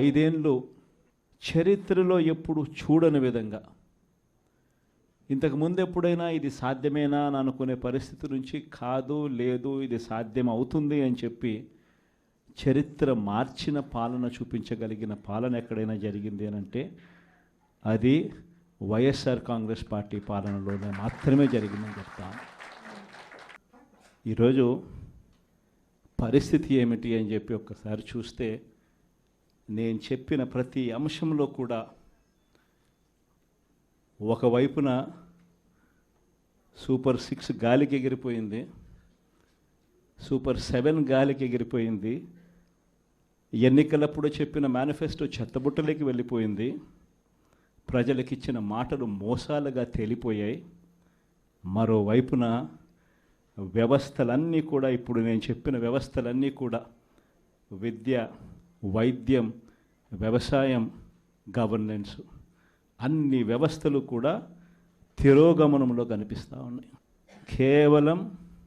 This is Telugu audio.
5 ఏళ్ళు చరిత్రలో ఎప్పుడు చూడని విధంగా, ఇంతకుముందు ఎప్పుడైనా ఇది సాధ్యమేనా అని అనుకునే పరిస్థితి నుంచి కాదు, లేదు, ఇది సాధ్యం అవుతుంది అని చెప్పి చరిత్ర మార్చిన పాలన చూపించగలిగిన పాలన ఎక్కడైనా జరిగింది అని అంటే అది వైఎస్ఆర్ కాంగ్రెస్ పార్టీ పాలనలోనే మాత్రమే జరిగిందని చెప్తాను. ఈరోజు పరిస్థితి ఏమిటి అని చెప్పి ఒక్కసారి చూస్తే, నేను చెప్పిన ప్రతి అంశంలో కూడా ఒకవైపున సూపర్ 6 గాలికి ఎగిరిపోయింది, సూపర్ 7 గాలికి ఎగిరిపోయింది, ఎన్నికలప్పుడు చెప్పిన మేనిఫెస్టో చెత్తబుట్టలోకి వెళ్ళిపోయింది, ప్రజలకు ఇచ్చిన మాటలు మోసాలుగా తేలిపోయాయి. మరోవైపున వ్యవస్థలన్నీ కూడా, ఇప్పుడు నేను చెప్పిన వ్యవస్థలన్నీ కూడా విద్య, వైద్యం, వ్యవసాయం, గవర్నెన్స్, అన్ని వ్యవస్థలు కూడా తిరోగమనంలో కనిపిస్తూ ఉన్నాయి. కేవలం